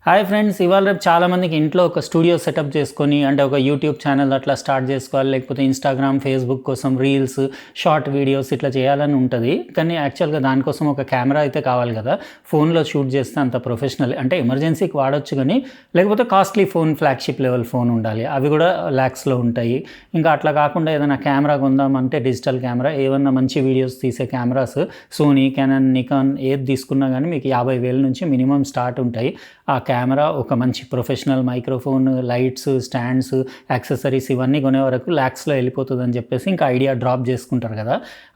Hi friends, ఇవాళ రేపు చాలామందికి ఇంట్లో ఒక స్టూడియో సెటప్ చేసుకొని అంటే ఒక యూట్యూబ్ ఛానల్ అట్లా స్టార్ట్ చేసుకోవాలి, లేకపోతే ఇన్స్టాగ్రామ్, ఫేస్బుక్ కోసం రీల్స్, షార్ట్ వీడియోస్ ఇట్లా చేయాలని ఉంటుంది. కానీ యాక్చువల్గా దానికోసం ఒక కెమెరా అయితే కావాలి కదా. ఫోన్లో షూట్ చేస్తే అంత ప్రొఫెషనల్ అంటే ఎమర్జెన్సీకి వాడచ్చు, కానీ లేకపోతే costly phone, flagship level phone ఉండాలి. అవి కూడా ల్యాక్స్లో ఉంటాయి. ఇంకా అట్లా కాకుండా ఏదైనా కెమెరా కొందామంటే డిజిటల్ కెమెరా, ఏమన్నా మంచి వీడియోస్ తీసే కెమెరాస్ సోనీ, కెనాన్, నికాన్ ఏది తీసుకున్నా కానీ మీకు 50,000 నుంచి మినిమం స్టార్ట్ ఉంటాయి. ఆ కెమెరా, ఒక మంచి professional microphone, lights, stands, accessories ఇవన్నీ కొనే వరకు ల్యాక్స్లో వెళ్ళిపోతుందని చెప్పేసి ఇంకా ఐడియా డ్రాప్ చేసుకుంటారు కదా.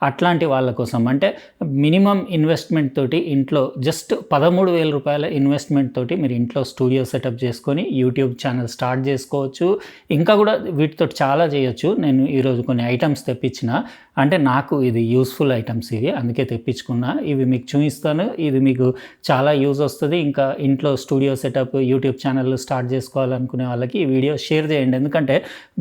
అట్లాంటి వాళ్ళ కోసం అంటే మినిమం ఇన్వెస్ట్మెంట్ తోటి ఇంట్లో జస్ట్ 13,000 రూపాయల ఇన్వెస్ట్మెంట్ తోటి మీరు ఇంట్లో స్టూడియో సెటప్ చేసుకొని యూట్యూబ్ ఛానల్ స్టార్ట్ చేసుకోవచ్చు. ఇంకా కూడా వీటితో చాలా చేయొచ్చు. నేను ఈరోజు కొన్ని ఐటమ్స్ తెప్పించిన, అంటే నాకు ఇది యూస్ఫుల్ ఐటమ్స్ ఇవి, అందుకే తెప్పించుకున్నా. ఇవి మీకు చూపిస్తాను. ఇది మీకు చాలా యూజ్ వస్తుంది. ఇంకా ఇంట్లో studio setup, YouTube channel start చేసుకోవాలనుకునే వాళ్ళకి ఈ వీడియో షేర్ చేయండి. ఎందుకంటే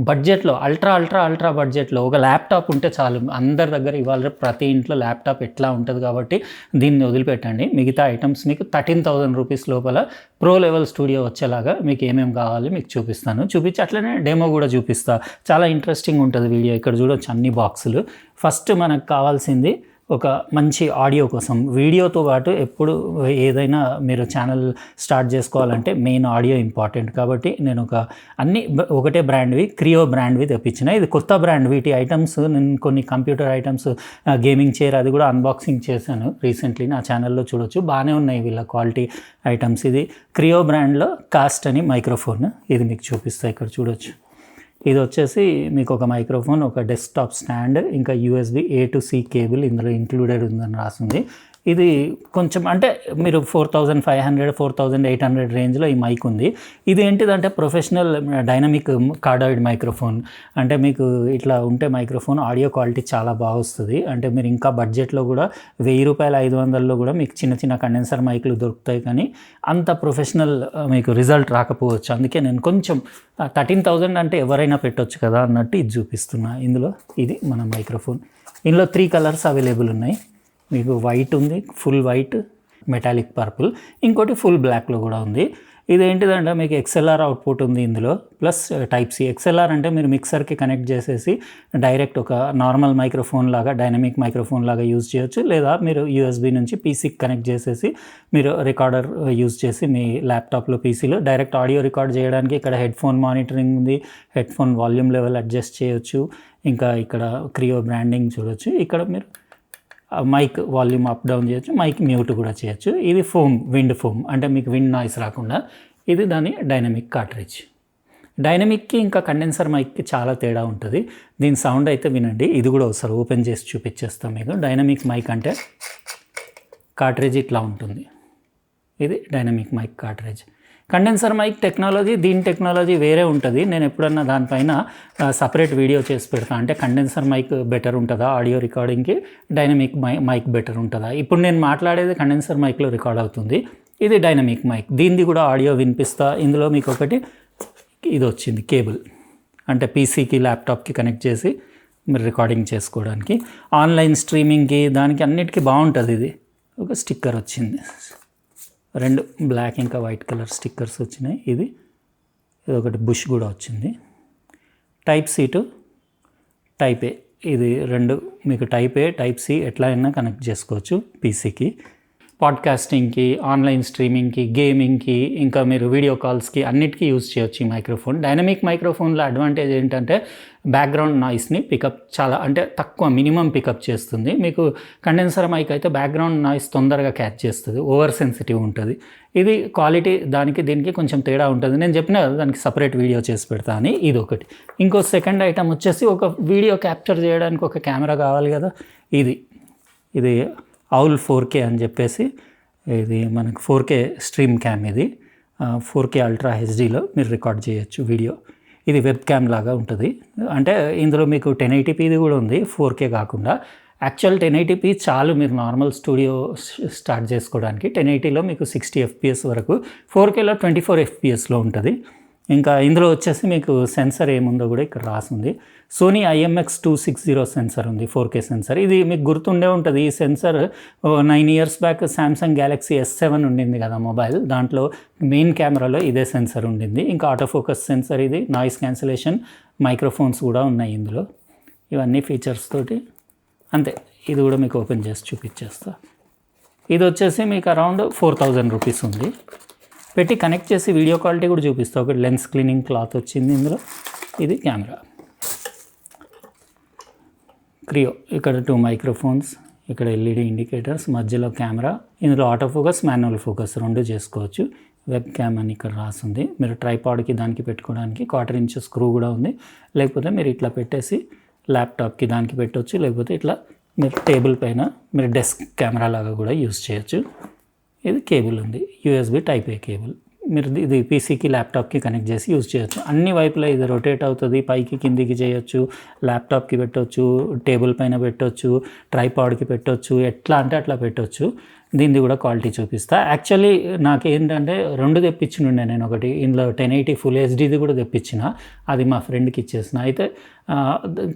బడ్జెట్లో అల్ట్రా బడ్జెట్లో ఒక ల్యాప్టాప్ ఉంటే చాలు. అందరి దగ్గర ఇవాళ ప్రతి ఇంట్లో ల్యాప్టాప్ ఎట్లా ఉంటుంది కాబట్టి దీన్ని వదిలిపెట్టండి. మిగతా ఐటమ్స్ మీకు 13,000 రూపీస్ లోపల ప్రో లెవెల్ స్టూడియో వచ్చేలాగా మీకు ఏమేమి కావాలి మీకు చూపించి అట్లనే డెమో కూడా చూపిస్తా. చాలా ఇంట్రెస్టింగ్ ఉంటుంది వీడియో. ఇక్కడ చూడొచ్చు అన్ని బాక్సులు. ఫస్ట్ మనకు కావాల్సింది ఒక మంచి ఆడియో కోసం. వీడియోతో పాటు ఎప్పుడు ఏదైనా మీరు ఛానల్ స్టార్ట్ చేసుకోవాలంటే మెయిన్ ఆడియో ఇంపార్టెంట్. కాబట్టి నేను ఒకటే బ్రాండ్వి, క్రియో బ్రాండ్వి తెప్పించిన. ఇది కొత్త బ్రాండ్. వీటి ఐటమ్స్ నేను కొన్ని కంప్యూటర్ ఐటమ్స్, గేమింగ్ చైర్ అది కూడా అన్బాక్సింగ్ చేశాను రీసెంట్లీ. నా ఛానల్లో చూడొచ్చు, బాగానే ఉన్నాయి వీళ్ళ క్వాలిటీ ఐటమ్స్. ఇది క్రియో బ్రాండ్లో కాస్ట్ అని మైక్రోఫోన్, ఇది మీకు చూపిస్తా. ఇక్కడ చూడొచ్చు. ఇది వచ్చేసి మీకు ఒక మైక్రోఫోన్, ఒక డెస్క్టాప్ స్టాండ్, ఇంకా USB A to C cable ఇందులో ఇంక్లూడెడ్ ఉందని రాసింది. ఇది కొంచెం అంటే మీరు 4,500, 4,800 రేంజ్లో ఈ మైక్ ఉంది. ఇది ఏంటిదంటే ప్రొఫెషనల్ డైనమిక్ కార్డాయిడ్ మైక్రోఫోన్. అంటే మీకు ఇట్లా ఉంటే మైక్రోఫోన్ ఆడియో క్వాలిటీ చాలా బాగా వస్తుంది. అంటే మీరు ఇంకా బడ్జెట్లో కూడా 1,000 రూపాయలు, 500లో కూడా మీకు చిన్న కండెన్సర్ మైక్లు దొరుకుతాయి, కానీ అంత ప్రొఫెషనల్ మీకు రిజల్ట్ రాకపోవచ్చు. అందుకే నేను కొంచెం 13,000 అంటే ఎవరైనా పెట్టవచ్చు కదా అన్నట్టు ఇది చూపిస్తున్నా. ఇందులో ఇది మన మైక్రోఫోన్. ఇందులో 3 కలర్స్ అవైలబుల్ ఉన్నాయి. మీకు వైట్ ఉంది, ఫుల్ వైట్, మెటాలిక్ పర్పుల్, ఇంకోటి ఫుల్ బ్లాక్లో కూడా ఉంది. ఇది ఏంటిదంటే మీకు XLR అవుట్పుట్ ఉంది ఇందులో, ప్లస్ టైప్ సి. XLR అంటే మీరు మిక్సర్కి కనెక్ట్ చేసేసి డైరెక్ట్ ఒక నార్మల్ మైక్రోఫోన్ లాగా, డైనమిక్ మైక్రోఫోన్ లాగా యూజ్ చేయొచ్చు. లేదా మీరు USB నుంచి PCకి కనెక్ట్ చేసేసి మీరు రికార్డర్ యూజ్ చేసి మీ ల్యాప్టాప్లో, PCలో డైరెక్ట్ ఆడియో రికార్డ్ చేయడానికి ఇక్కడ హెడ్ఫోన్ మానిటరింగ్ ఉంది. హెడ్ఫోన్ వాల్యూమ్ లెవెల్ అడ్జస్ట్ చేయొచ్చు. ఇంకా ఇక్కడ క్రియో బ్రాండింగ్ చూడొచ్చు. ఇక్కడ మీరు మైక్ వాల్యూమ్ అప్ డౌన్ చేయొచ్చు, మైక్ మ్యూట్ కూడా చేయొచ్చు. ఇది విండ్ ఫోమ్, అంటే మీకు విండ్ నాయిస్ రాకుండా. ఇది దాని డైనమిక్ కార్ట్రిడ్జ్. డైనమిక్కి ఇంకా కండెన్సర్ మైక్కి చాలా తేడా ఉంటుంది. దీని సౌండ్ అయితే వినండి. ఇది కూడా ఒకసారి ఓపెన్ చేసి చూపించేస్తాం మీకు. డైనమిక్ మైక్ అంటే కార్ట్రిడ్జ్ ఇట్లా ఉంటుంది. ఇది dynamic mic cartridge. Condenser mic technology, దీని టెక్నాలజీ వేరే ఉంటుంది. నేను ఎప్పుడన్నా దానిపైన సపరేట్ వీడియో చేసి పెడతాను. అంటే కండెన్సర్ మైక్ బెటర్ ఉంటుందా ఆడియో రికార్డింగ్కి, డైనమిక్ మైక్ బెటర్ ఉంటుందా. ఇప్పుడు నేను మాట్లాడేది కండెన్సర్ మైక్లో రికార్డ్ అవుతుంది. ఇది డైనమిక్ మైక్, దీనిది కూడా ఆడియో వినిపిస్తా. ఇందులో మీకు ఒకటి ఇది వచ్చింది కేబుల్, అంటే PCకి, ల్యాప్టాప్కి కనెక్ట్ చేసి మీరు రికార్డింగ్ చేసుకోవడానికి, ఆన్లైన్ స్ట్రీమింగ్కి, దానికి అన్నిటికీ బాగుంటుంది. ఇది ఒక స్టిక్కర్ వచ్చింది, 2 బ్లాక్ ఇంకా వైట్ కలర్ స్టిక్కర్స్ వచ్చినాయి. ఇది ఒకటి బుష్ కూడా వచ్చింది. టైప్ సి టు టైప్ ఏ, ఇది 2 మీకు టైప్ ఏ, టైప్ సి ఎట్లా అయినా కనెక్ట్ చేసుకోవచ్చు. PCకి, పాడ్కాస్టింగ్కి, ఆన్లైన్ స్ట్రీమింగ్కి, గేమింగ్కి, ఇంకా మీరు వీడియో కాల్స్కి అన్నిటికీ యూజ్ చేయొచ్చు ఈ మైక్రోఫోన్. డైనమిక్ మైక్రోఫోన్లో అడ్వాంటేజ్ ఏంటంటే బ్యాక్గ్రౌండ్ నాయిస్ని పికప్ చాలా అంటే తక్కువ, మినిమం పికప్ చేస్తుంది. మీకు కండెన్సర్ మైక్ అయితే బ్యాక్గ్రౌండ్ నాయిస్ తొందరగా క్యాచ్ చేస్తుంది, ఓవర్ సెన్సిటివ్ ఉంటుంది. ఇది క్వాలిటీ దానికి దీనికి కొంచెం తేడా ఉంటుంది. నేను చెప్పిన కదా దానికి సపరేట్ వీడియో చేసి పెడతా అని. ఇది ఒకటి. ఇంకో సెకండ్ ఐటమ్ వచ్చేసి ఒక వీడియో క్యాప్చర్ చేయడానికి ఒక కెమెరా కావాలి కదా. ఇది Owl 4K అని చెప్పేసి, ఇది మనకు 4K స్ట్రీమ్ క్యామ్. ఇది 4K అల్ట్రా హెచ్డీలో మీరు రికార్డ్ చేయొచ్చు వీడియో. ఇది వెబ్ క్యామ్ లాగా ఉంటుంది. అంటే ఇందులో మీకు 1080pది కూడా ఉంది, 4K కాకుండా. యాక్చువల్ 1080p చాలు మీరు నార్మల్ స్టూడియో స్టార్ట్ చేసుకోవడానికి. 1080లో మీకు 60 FPS వరకు, 4Kలో 24 FPSలో ఉంటుంది. ఇంకా ఇందులో వచ్చేసి మీకు సెన్సర్ ఏముందో కూడా ఇక్కడ రాసింది. సోనీ IMX260 సెన్సర్ ఉంది, 4K సెన్సర్. ఇది మీకు గుర్తుండే ఉంటుంది. ఈ sensor 9 years back Samsung Galaxy S7 ఉండింది కదా మొబైల్, దాంట్లో మెయిన్ కెమెరాలో ఇదే సెన్సర్ ఉండింది. ఇంకా ఆటో ఫోకస్ సెన్సర్ ఇది, నాయిస్ క్యాన్సిలేషన్, మైక్రోఫోన్స్ కూడా ఉన్నాయి ఇందులో. ఇవన్నీ ఫీచర్స్ తోటి అంతే. ఇది కూడా మీకు ఓపెన్ చేసి చూపించేస్తా. ఇది వచ్చేసి మీకు అరౌండ్ 4000 రూపీస్ ఉంది. పెట్టి కనెక్ట్ చేసి వీడియో క్వాలిటీ కూడా చూపిస్తా. ఒకటి లెన్స్ క్లీనింగ్ క్లాత్ వచ్చింది ఇందులో. ఇది కెమెరా క్రియో, ఇక్కడ 2 మైక్రోఫోన్స్, ఇక్కడ LED ఇండికేటర్స్, మధ్యలో కెమెరా. ఇందులో ఆటో ఫోకస్, మాన్యువల్ ఫోకస్ 2 చేసుకోవచ్చు. వెబ్ క్యామ్ అని ఇక్కడ రాసింది. మీరు ట్రైపాడ్కి దానికి పెట్టుకోవడానికి 1/4 ఇంచ్ స్క్రూ కూడా ఉంది. లేకపోతే మీరు ఇట్లా పెట్టేసి ల్యాప్టాప్కి దానికి పెట్టవచ్చు. లేకపోతే ఇట్లా మీరు టేబుల్ పైన మీరు డెస్క్ కెమెరా లాగా కూడా యూజ్ చేయొచ్చు. ఇది కేబుల్ ఉంది, USB Type A కేబుల్. మీరు ఇది పీసీకి ల్యాప్టాప్కి కనెక్ట్ చేసి యూజ్ చేయొచ్చు. అన్ని వైపులా ఇది రొటేట్ అవుతుంది, పైకి కిందికి చేయొచ్చు, ల్యాప్టాప్కి పెట్టవచ్చు, టేబుల్ పైన పెట్టవచ్చు, ట్రైపాడ్కి పెట్టవచ్చు, ఎట్లా అంటే అట్లా పెట్టవచ్చు. దీనిది కూడా క్వాలిటీ చూపిస్తా. యాక్చువల్లీ నాకేంటంటే 2 తెప్పించినుండే నేను. ఒకటి ఇందులో 1080 ఫుల్ హెచ్డీది కూడా తెప్పించిన, అది మా ఫ్రెండ్కి ఇచ్చేసిన. అయితే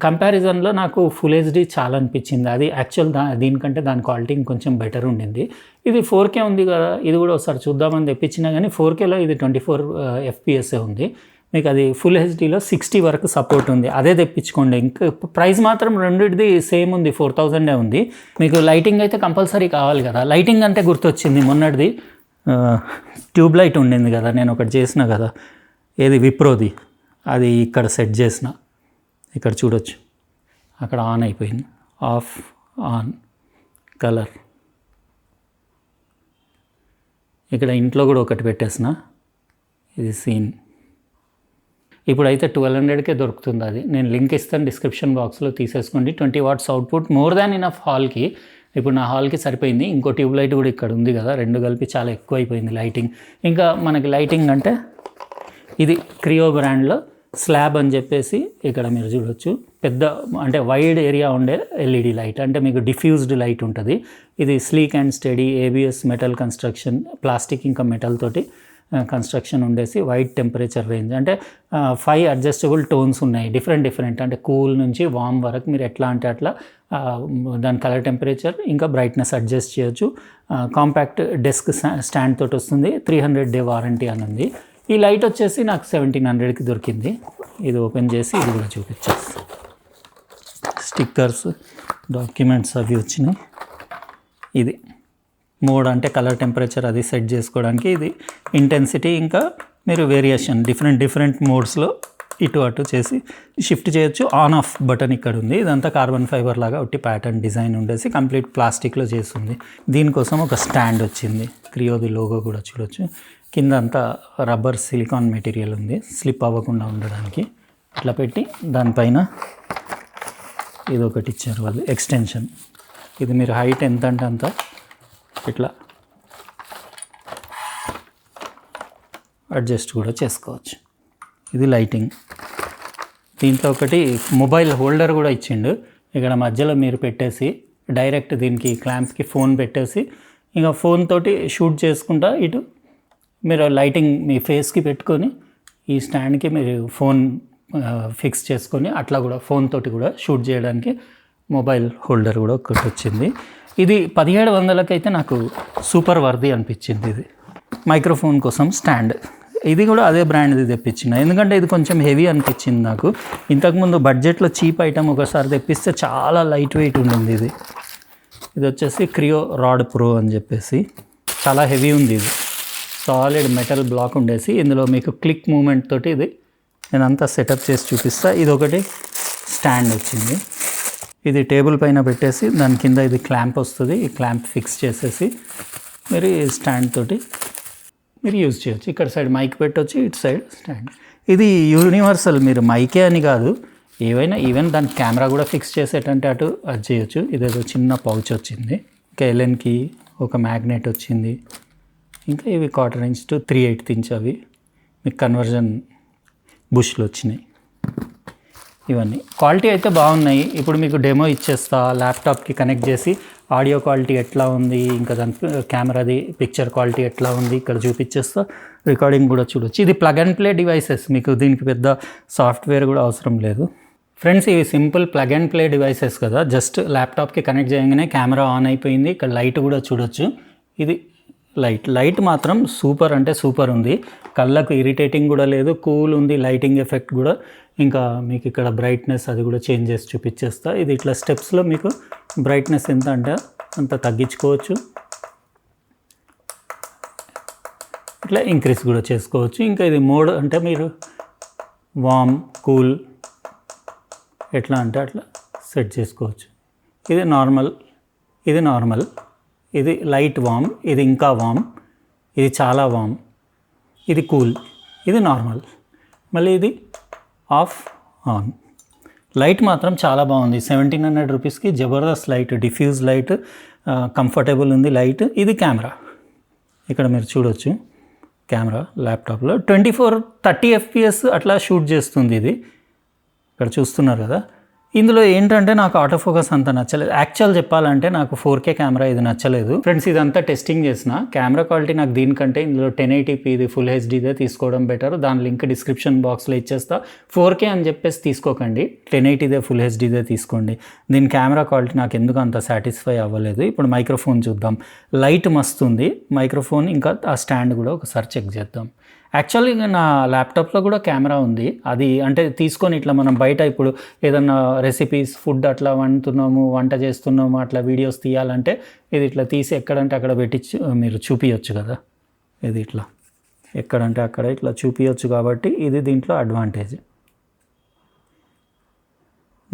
కంపారిజన్లో నాకు ఫుల్ హెచ్డీ చాలా అనిపించింది. అది యాక్చువల్ దీనికంటే దాని క్వాలిటీ ఇంకొంచెం బెటర్ ఉండింది. ఇది 4K ఉంది కదా, ఇది కూడా ఒకసారి చూద్దామని తెప్పించినా కానీ 4Kలో ఇది 24 FPS ఉంది. మీకు అది ఫుల్ హెచ్డీలో 60 వరకు సపోర్ట్ ఉంది. అదే తెప్పించుకోండి. ఇంకా ప్రైస్ మాత్రం రెండిటిది సేమ్ ఉంది, 4000 ఉంది. మీకు లైటింగ్ అయితే కంపల్సరీ కావాలి కదా. లైటింగ్ అంటే గుర్తొచ్చింది, మొన్నటిది ట్యూబ్ లైట్ ఉండింది కదా, నేను ఒకటి చేసిన కదా, ఏది విప్రోది, అది ఇక్కడ సెట్ చేసిన. ఇక్కడ చూడొచ్చు, అక్కడ ఆన్ అయిపోయింది, ఆఫ్ ఆన్ కలర్. ఇక్కడ ఇంట్లో కూడా ఒకటి పెట్టేసిన, ఇది సీన్. ఇప్పుడైతే 1200కే దొరుకుతుంది. అది నేను లింక్ ఇస్తాను డిస్క్రిప్షన్ బాక్స్లో, తీసేసుకోండి. 20 watts output, more than enough హాల్కి. ఇప్పుడు నా హాల్కి సరిపోయింది. ఇంకో ట్యూబ్ లైట్ కూడా ఇక్కడ ఉంది కదా, 2 కలిపి చాలా ఎక్కువ అయిపోయింది లైటింగ్. ఇంకా మనకి లైటింగ్ అంటే ఇది క్రియో బ్రాండ్లో స్లాబ్ అని చెప్పేసి ఇక్కడ మీరు చూడొచ్చు. పెద్ద అంటే వైడ్ ఏరియా ఉండే LED లైట్, అంటే మీకు డిఫ్యూజ్డ్ లైట్ ఉంటుంది. ఇది sturdy and sturdy ABS metal construction, plastic ఇంకా మెటల్ తోటి కన్స్ట్రక్షన్ ఉండేసి వైడ్ టెంపరేచర్ రేంజ్, అంటే 5 అడ్జస్టబుల్ టోన్స్ ఉన్నాయి, డిఫరెంట్ అంటే కూల్ నుంచి వామ్ వరకు మీరు ఎట్లా అంటే అట్లా దాని కలర్ టెంపరేచర్ ఇంకా బ్రైట్నెస్ అడ్జస్ట్ చేయొచ్చు. కాంపాక్ట్ డెస్క్ స్టాండ్ తోటి వస్తుంది. 300 డే వారంటీ అని ఉంది. ఈ లైట్ వచ్చేసి నాకు 1700కి దొరికింది. ఇది ఓపెన్ చేసి ఇది కూడా చూపించేస్తాను. స్టిక్కర్స్, డాక్యుమెంట్స్ అవి వచ్చినాయి. ఇది మోడ్ అంటే కలర్ టెంపరేచర్ అది సెట్ చేసుకోవడానికి. ఇది ఇంటెన్సిటీ, ఇంకా మీరు వేరియేషన్ డిఫరెంట్ మోడ్స్లో ఇటు అటు చేసి షిఫ్ట్ చేయొచ్చు. ఆన్ ఆఫ్ బటన్ ఇక్కడ ఉంది. ఇదంతా కార్బన్ ఫైబర్ లాగా ఒకటి ప్యాటర్న్ డిజైన్ ఉండేసి కంప్లీట్ ప్లాస్టిక్లో చేస్తుంది. దీనికోసం ఒక స్టాండ్ వచ్చింది. క్రియోది లోగో కూడా చూడొచ్చు. కింద అంతా రబ్బర్ సిలికాన్ మెటీరియల్ ఉంది, స్లిప్ అవ్వకుండా ఉండడానికి. ఇట్లా పెట్టి దానిపైన ఇది ఒకటి ఇచ్చారు వాళ్ళు, ఎక్స్టెన్షన్. ఇది మీరు హైట్ ఎంత అంటే అంత ఇట్లా అడ్జస్ట్ కూడా చేసుకోవచ్చు. ఇది లైటింగ్. దీంట్లో ఒకటి మొబైల్ హోల్డర్ కూడా ఇచ్చిండు. ఇక్కడ మధ్యలో మీరు పెట్టేసి డైరెక్ట్ దీనికి క్లాంప్కి ఫోన్ పెట్టేసి ఇంకా ఫోన్ తోటి షూట్ చేసుకుంటా ఇటు మీరు లైటింగ్ మీ ఫేస్కి పెట్టుకొని ఈ స్టాండ్కి మీరు ఫోన్ ఫిక్స్ చేసుకొని అట్లా కూడా ఫోన్ తోటి కూడా షూట్ చేయడానికి మొబైల్ హోల్డర్ కూడా ఒకటి వచ్చింది. ఇది 1700కి అయితే నాకు సూపర్ వర్ది అనిపించింది. ఇది మైక్రోఫోన్ కోసం స్టాండ్. ఇది కూడా అదే బ్రాండ్ది తెప్పించిన, ఎందుకంటే ఇది కొంచెం హెవీ అనిపించింది నాకు. ఇంతకుముందు బడ్జెట్లో చీప్ ఐటమ్ ఒకసారి తెప్పిస్తే చాలా లైట్ వెయిట్ ఉండింది. ఇది వచ్చేసి క్రియో రాడ్ ప్రో అని చెప్పేసి చాలా హెవీ ఉంది. ఇది సాలిడ్ మెటల్ బ్లాక్ ఉండేసి ఇందులో మీకు క్లిక్ మూమెంట్ తోటి ఇది నేనంతా సెటప్ చేసి చూపిస్తా. ఇది ఒకటి స్టాండ్ వచ్చింది. ఇది టేబుల్ పైన పెట్టేసి దాని కింద ఇది క్లాంప్ వస్తుంది. ఈ క్లాంప్ ఫిక్స్ చేసేసి మీరు ఈ స్టాండ్ తోటి మీరు యూజ్ చేయొచ్చు. ఇక్కడ సైడ్ మైక్ పెట్టవచ్చు, ఇటు సైడ్ స్టాండ్. ఇది యూనివర్సల్, మీరు మైకే అని కాదు, ఏవైనా ఈవెన్ దాని కెమెరా కూడా ఫిక్స్ చేసేటంటే అటు అది చేయొచ్చు. ఇదేదో చిన్న పౌచ్ వచ్చింది. ఇంకా ఎల్ఎన్కి ఒక మ్యాగ్నెట్ వచ్చింది. ఇంకా ఇవి 1/4 ఇంచ్ టు 3/8 ఇంచ్ అవి మీకు కన్వర్జన్ బుష్లు వచ్చినాయి. ఇవన్నీ క్వాలిటీ అయితే బాగున్నాయి. ఇప్పుడు మీకు డెమో ఇచ్చేస్తా. ల్యాప్టాప్కి కనెక్ట్ చేసి ఆడియో క్వాలిటీ ఎట్లా ఉంది, ఇంకా దాని కెమెరాది పిక్చర్ క్వాలిటీ ఎట్లా ఉంది ఇక్కడ చూపించేస్తా. రికార్డింగ్ కూడా చూడొచ్చు. ఇది ప్లగ్ అండ్ ప్లే డివైసెస్, మీకు దీనికి పెద్ద సాఫ్ట్వేర్ కూడా అవసరం లేదు. ఫ్రెండ్స్ ఇవి simple plug and play devices కదా, జస్ట్ ల్యాప్టాప్కి కనెక్ట్ చేయగానే కెమెరా ఆన్ అయిపోయింది. ఇక్కడ లైట్ కూడా చూడొచ్చు. ఇది లైట్ మాత్రం సూపర్ అంటే సూపర్ ఉంది. కళ్ళకు ఇరిటేటింగ్ కూడా లేదు, కూల్ ఉంది. లైటింగ్ ఎఫెక్ట్ కూడా, ఇంకా మీకు ఇక్కడ బ్రైట్నెస్ అది కూడా చేంజ్ చేసి చూపించేస్తా. ఇది ఇట్లా స్టెప్స్లో మీకు బ్రైట్నెస్ ఎంత అంటే అంత తగ్గించుకోవచ్చు, ఇట్లా ఇంక్రీజ్ కూడా చేసుకోవచ్చు. ఇంకా ఇది మోడ్ అంటే మీరు వామ్, కూల్ ఎట్లా అంటే అట్లా సెట్ చేసుకోవచ్చు. ఇది నార్మల్, ఇది లైట్ వామ్, ఇది ఇంకా వామ్, ఇది చాలా వామ్, ఇది కూల్, ఇది నార్మల్, మళ్ళీ ఇది ఆఫ్ ఆన్. లైట్ మాత్రం చాలా బాగుంది. 1700 రూపీస్కి జబర్దస్త్ లైట్, డిఫ్యూజ్ లైట్, కంఫర్టబుల్ ఉంది లైట్. ఇది కెమెరా, ఇక్కడ మీరు చూడొచ్చు. కెమెరా ల్యాప్టాప్లో 24-30 FPS అట్లా షూట్ చేస్తుంది. ఇది ఇక్కడ చూస్తున్నారు కదా. ఇందులో ఏంటంటే నాకు ఆటో ఫోకస్ అంత నచ్చలేదు. యాక్చువల్ చెప్పాలంటే నాకు 4K కెమెరా ఇది నచ్చలేదు. ఫ్రెండ్స్ ఇదంతా టెస్టింగ్ చేసిన కెమెరా క్వాలిటీ నాకు దీనికంటే ఇందులో 1080p ఇది ఫుల్ హెచ్డీదే తీసుకోవడం బెటర్. దాని లింక్ డిస్క్రిప్షన్ బాక్స్లో ఇచ్చేస్తా. 4K అని చెప్పేసి తీసుకోకండి, 1080దే ఫుల్ హెచ్డీదే తీసుకోండి. దీని కెమెరా క్వాలిటీ నాకు ఎందుకు అంత సాటిస్ఫై అవ్వలేదు. ఇప్పుడు మైక్రోఫోన్ చూద్దాం. లైట్ మస్తుంది మైక్రోఫోన్, ఇంకా ఆ స్టాండ్ కూడా ఒకసారి చెక్ చేద్దాం. యాక్చువల్లీ నా ల్యాప్టాప్లో కూడా కెమెరా ఉంది. అది అంటే తీసుకొని ఇట్లా మనం బయట ఇప్పుడు ఏదన్నా రెసిపీస్, ఫుడ్ అట్లా వంట చేస్తున్నాము అట్లా వీడియోస్ తీయాలంటే ఇది ఇట్లా తీసి ఎక్కడంటే అక్కడ పెట్టి మీరు చూపించచ్చు కదా. ఇది ఇట్లా ఎక్కడంటే అక్కడ ఇట్లా చూపించచ్చు కాబట్టి ఇది దీంట్లో అడ్వాంటేజ్.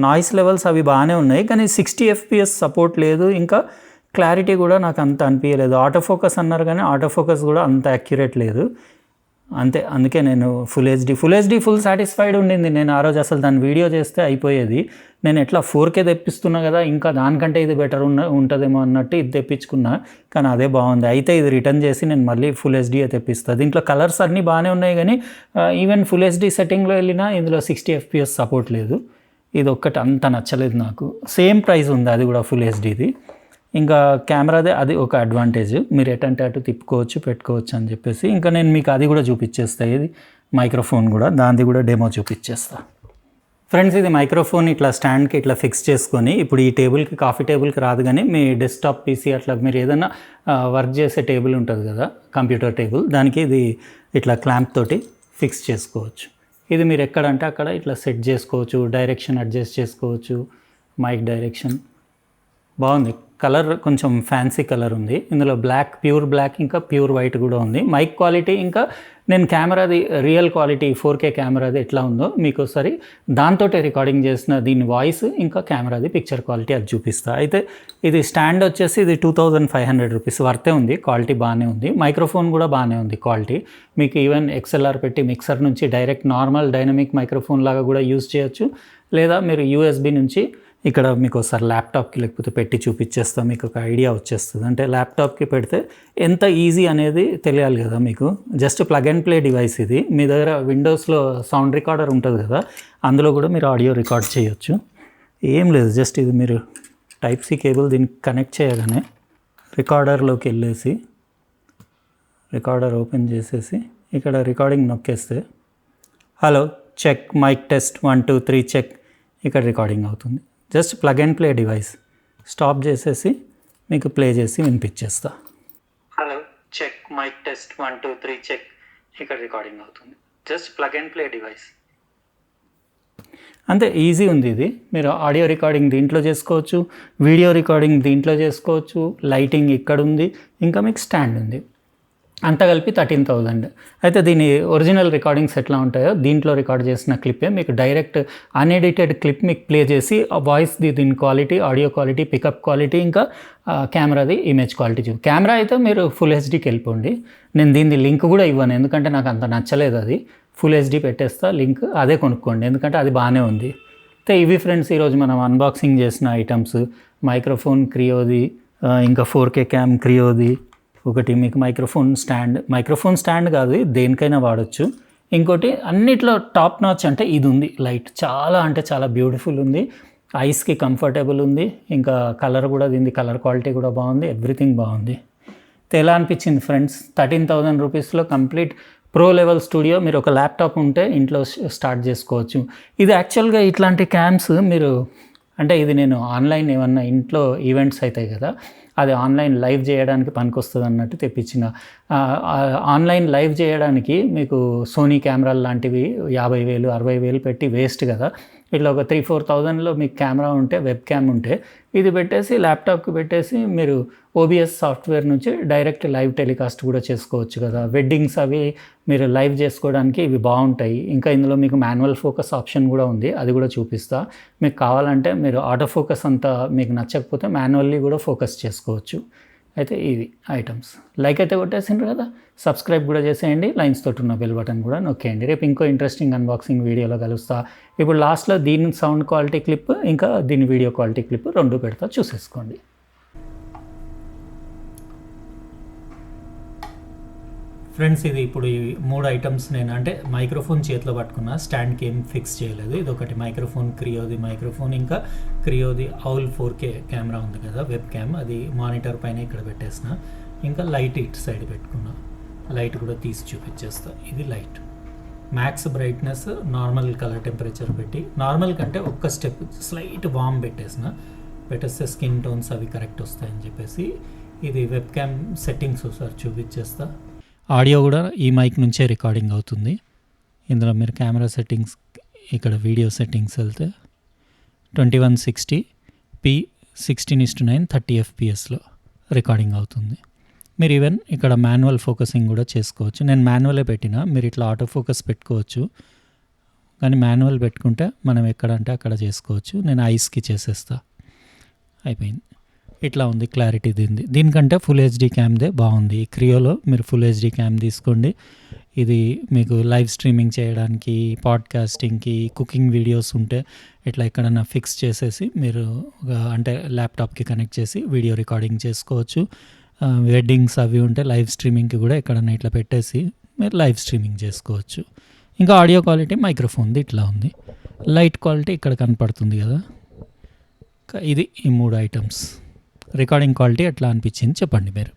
నాయిస్ లెవెల్స్ అవి బాగానే ఉన్నాయి, కానీ 60 FPS సపోర్ట్ లేదు. ఇంకా క్లారిటీ కూడా నాకు అంత అనిపించలేదు. ఆటో ఫోకస్ అన్నారు కానీ ఆటో ఫోకస్ కూడా అంత యాక్యురేట్ లేదు అంతే. అందుకే నేను ఫుల్ హెచ్డీ ఫుల్ సాటిస్ఫైడ్ ఉండింది. నేను ఆ రోజు అసలు దాన్ని వీడియో చేస్తే అయిపోయేది. నేను ఎట్లా 4K తెప్పిస్తున్నా కదా, ఇంకా దానికంటే ఇది బెటర్ ఉంటుందేమో అన్నట్టు ఇది తెప్పించుకున్నా, కానీ అదే బాగుంది. అయితే ఇది రిటర్న్ చేసి నేను మళ్ళీ ఫుల్ హెచ్డీ తెప్పిస్తాను. దీంట్లో కలర్స్ అన్నీ బాగానే ఉన్నాయి, కానీ ఈవెన్ ఫుల్ హెచ్డీ సెట్టింగ్లో వెళ్ళినా ఇందులో 60 FPS సపోర్ట్ లేదు. ఇది ఒక్కటి అంత నచ్చలేదు నాకు. సేమ్ ప్రైస్ ఉంది అది కూడా ఫుల్ హెచ్డీది. ఇంకా కెమెరాదే అది ఒక అడ్వాంటేజ్, మీరు ఎటంటే అటు తిప్పుకోవచ్చు, పెట్టుకోవచ్చు అని చెప్పేసి. ఇంకా నేను మీకు అది కూడా చూపించేస్తాను. ఇది మైక్రోఫోన్ కూడా, దానిది కూడా డెమో చూపించేస్తా. ఫ్రెండ్స్ ఇది మైక్రోఫోన్ ఇట్లా స్టాండ్కి ఇట్లా ఫిక్స్ చేసుకొని, ఇప్పుడు ఈ టేబుల్కి కాఫీ టేబుల్కి రాదు, కానీ మీ డెస్క్టాప్ పీసీ అట్లా మీరు ఏదైనా వర్క్ చేసే టేబుల్ ఉంటుంది కదా, కంప్యూటర్ టేబుల్, దానికి ఇది ఇట్లా క్లాంప్ తోటి ఫిక్స్ చేసుకోవచ్చు. ఇది మీరు ఎక్కడంటే అక్కడ ఇట్లా సెట్ చేసుకోవచ్చు, డైరెక్షన్ అడ్జస్ట్ చేసుకోవచ్చు, మైక్ డైరెక్షన్. బాగుంది. కలర్ కొంచెం ఫ్యాన్సీ కలర్ ఉంది. ఇందులో బ్లాక్, ప్యూర్ బ్లాక్, ఇంకా ప్యూర్ వైట్ కూడా ఉంది. మైక్ క్వాలిటీ, ఇంకా నేను కెమెరాది రియల్ క్వాలిటీ 4K కెమెరాది ఎట్లా ఉందో మీకు ఒకసారి దాంతో రికార్డింగ్ చేసిన దీని వాయిస్, ఇంకా కెమెరాది పిక్చర్ క్వాలిటీ అది చూపిస్తా. అయితే ఇది స్టాండ్ వచ్చేసి ఇది 2500 రూపీస్ వర్తే ఉంది. క్వాలిటీ బాగానే ఉంది. మైక్రోఫోన్ కూడా బాగానే ఉంది క్వాలిటీ. మీకు ఈవెన్ XLR పెట్టి మిక్సర్ నుంచి డైరెక్ట్ నార్మల్ డైనమిక్ మైక్రోఫోన్ లాగా కూడా యూజ్ చేయొచ్చు, లేదా మీరు USB నుంచి ఇక్కడ మీకు ఒకసారి ల్యాప్టాప్కి లేకపోతే పెట్టి చూపించేస్తాం, మీకు ఒక ఐడియా వచ్చేస్తుంది. అంటే ల్యాప్టాప్కి పెడితే ఎంత ఈజీ అనేది తెలియాలి కదా మీకు. Just plug and play device ఇది. మీ దగ్గర విండోస్లో సౌండ్ రికార్డర్ ఉంటుంది కదా, అందులో కూడా మీరు ఆడియో రికార్డ్ చేయొచ్చు. ఏం లేదు, జస్ట్ ఇది మీరు టైప్ సి కేబుల్ దీనికి కనెక్ట్ చేయగానే రికార్డర్లోకి వెళ్ళేసి రికార్డర్ ఓపెన్ చేసేసి ఇక్కడ రికార్డింగ్ నొక్కేస్తే hello check mic test 1 2 3 check, ఇక్కడ రికార్డింగ్ అవుతుంది. Just plug and play device. Stop చేసేసి మీకు ప్లే చేసి వినిపించేస్తా. Hello check mic test 1 2 3 check, ఇక్కడ రికార్డింగ్ అవుతుంది. Just plug and play device. అంతే, ఈజీ ఉంది ఇది. మీరు ఆడియో రికార్డింగ్ దీంట్లో చేసుకోవచ్చు, వీడియో రికార్డింగ్ దీంట్లో చేసుకోవచ్చు, లైటింగ్ ఇక్కడ ఉంది, ఇంకా మీకు స్టాండ్ ఉంది. అంతా కలిపి 13,000. అయితే దీని ఒరిజినల్ రికార్డింగ్స్ ఎట్లా ఉంటాయో దీంట్లో రికార్డ్ చేసిన క్లిప్పే మీకు డైరెక్ట్ అన్ఎడిటెడ్ క్లిప్ మీకు ప్లే చేసి వాయిస్ది దీని quality, audio quality, pickup quality, ఇంకా కెమెరాది ఇమేజ్ క్వాలిటీ కెమెరా అయితే మీరు ఫుల్ హెచ్డీకి వెళ్ళిపోండి. నేను దీని లింక్ కూడా ఇవ్వను, ఎందుకంటే నాకు అంత నచ్చలేదు. అది ఫుల్ హెచ్డీ పెట్టేస్తా, లింక్ అదే కొనుక్కోండి, ఎందుకంటే అది బాగానే ఉంది. అయితే ఇవి ఫ్రెండ్స్ ఈరోజు మనం అన్బాక్సింగ్ చేసిన ఐటమ్స్. మైక్రోఫోన్ క్రియోది, ఇంకా 4K క్యామ్ క్రియోది ఒకటి, మీకు మైక్రోఫోన్ స్టాండ్ కాదు, దేనికైనా వాడచ్చు. ఇంకోటి అన్నిట్లో టాప్ నాచ్ అంటే ఇది ఉంది. లైట్ చాలా అంటే చాలా బ్యూటిఫుల్ ఉంది, ఐస్కి కంఫర్టబుల్ ఉంది, ఇంకా కలర్ కూడా దీని కలర్ క్వాలిటీ కూడా బాగుంది, ఎవ్రీథింగ్ బాగుంది. ఎలా అనిపించింది ఫ్రెండ్స్? 13,000 రూపీస్లో కంప్లీట్ ప్రో లెవెల్ స్టూడియో. మీరు ఒక ల్యాప్టాప్ ఉంటే ఇంట్లో స్టార్ట్ చేసుకోవచ్చు. ఇది యాక్చువల్గా ఇట్లాంటి క్యామ్స్ మీరు అంటే ఇది నేను ఆన్లైన్ ఏమన్నా ఇంట్లో ఈవెంట్స్ అవుతాయి కదా, అది ఆన్లైన్ లైవ్ చేయడానికి పనికొస్తుంది అన్నట్టు తెప్పించిన. ఆన్లైన్ లైవ్ చేయడానికి మీకు సోనీ కెమెరాలు లాంటివి 50,000 60,000 పెట్టి వేస్ట్ కదా. ఇట్లా ఒక 3-4,000లో మీకు కెమెరా ఉంటే, వెబ్ క్యామ్ ఉంటే ఇది పెట్టేసి ల్యాప్టాప్కి పెట్టేసి మీరు ఓబిఎస్ సాఫ్ట్వేర్ నుంచి డైరెక్ట్ లైవ్ టెలికాస్ట్ కూడా చేసుకోవచ్చు కదా. వెడ్డింగ్స్ అవి మీరు లైవ్ చేసుకోవడానికి ఇవి బాగుంటాయి. ఇంకా ఇందులో మీకు మాన్యువల్ ఫోకస్ ఆప్షన్ కూడా ఉంది, అది కూడా చూపిస్తా. మీకు కావాలంటే మీరు ఆటో ఫోకస్ అంతా మీకు నచ్చకపోతే మాన్యువల్లీ కూడా ఫోకస్ చేసుకోవచ్చు. అయితే ఇవి ఐటమ్స్. లైక్ అయితే కొట్టేసిండ్రు కదా, సబ్స్క్రైబ్ కూడా చేసేయండి. లైన్స్ తోటి ఉన్న బెల్ బటన్ కూడా నొక్కేయండి. రేపు ఇంకో ఇంట్రెస్టింగ్ అన్బాక్సింగ్ వీడియోలో కలుస్తా. ఇప్పుడు లాస్ట్లో దీని సౌండ్ క్వాలిటీ క్లిప్ ఇంకా దీని వీడియో క్వాలిటీ క్లిప్ 2 పెడతా, చూసేసుకోండి. ఫ్రెండ్స్, ఇది ఇప్పుడు ఈ 3 ఐటమ్స్ నేను అంటే మైక్రోఫోన్ చేతిలో పట్టుకున్నా, స్టాండ్కి ఏం ఫిక్స్ చేయలేదు. ఇది ఒకటి మైక్రోఫోన్, క్రియోది మైక్రోఫోన్, ఇంకా క్రియోది ఔల్ 4K కెమెరా ఉంది కదా వెబ్ క్యామ్, అది మానిటర్ పైన ఇక్కడ పెట్టేసిన. ఇంకా లైట్ ఇటు సైడ్ పెట్టుకున్నా, లైట్ కూడా తీసి చూపించేస్తా. ఇది light max brightness, normal colour temperature పెట్టి, నార్మల్ కంటే ఒక్క స్టెప్ స్లైట్ వామ్ పెట్టేస్తే స్కిన్ టోన్స్ అవి కరెక్ట్ వస్తాయని చెప్పేసి. ఇది వెబ్ క్యామ్ సెట్టింగ్స్ ఒకసారి చూపించేస్తా. ఆడియో కూడా ఈ మైక్ నుంచే రికార్డింగ్ అవుతుంది. ఇందులో మీరు కెమెరా సెట్టింగ్స్, ఇక్కడ వీడియో సెట్టింగ్స్ వెళ్తే 2160p 16:9 30 fpsలో రికార్డింగ్ అవుతుంది. మీరు ఈవెన్ ఇక్కడ మాన్యువల్ ఫోకసింగ్ కూడా చేసుకోవచ్చు. నేను మాన్యువలే పెట్టినా, మీరు ఇట్లా ఆటో ఫోకస్ పెట్టుకోవచ్చు, కానీ మాన్యువల్ పెట్టుకుంటే మనం ఎక్కడంటే అక్కడ చేసుకోవచ్చు. నేను ఐస్కి చేసేస్తా, అయిపోయింది. ఇట్లా ఉంది క్లారిటీ దీనికంటే ఫుల్ హెచ్డీ క్యామ్దే బాగుంది. ఈ క్రియోలో మీరు ఫుల్ హెచ్డీ క్యామ్ తీసుకోండి. ఇది మీకు లైవ్ స్ట్రీమింగ్ చేయడానికి, పాడ్కాస్టింగ్కి, కుకింగ్ వీడియోస్ ఉంటే ఇట్లా ఎక్కడన్నా ఫిక్స్ చేసేసి మీరు అంటే ల్యాప్టాప్కి కనెక్ట్ చేసి వీడియో రికార్డింగ్ చేసుకోవచ్చు. వెడ్డింగ్స్ అవి ఉంటే లైవ్ స్ట్రీమింగ్కి కూడా ఎక్కడన్నా ఇట్లా పెట్టేసి మీరు లైవ్ స్ట్రీమింగ్ చేసుకోవచ్చు. ఇంకా ఆడియో క్వాలిటీ మైక్రోఫోన్ది ఇట్లా ఉంది. లైట్ క్వాలిటీ ఇక్కడ కనపడుతుంది కదా. ఇది ఈ 3 ఐటమ్స్. రికార్డింగ్ క్వాలిటీ ఎట్లా అనిపించింది చెప్పండి మీరు.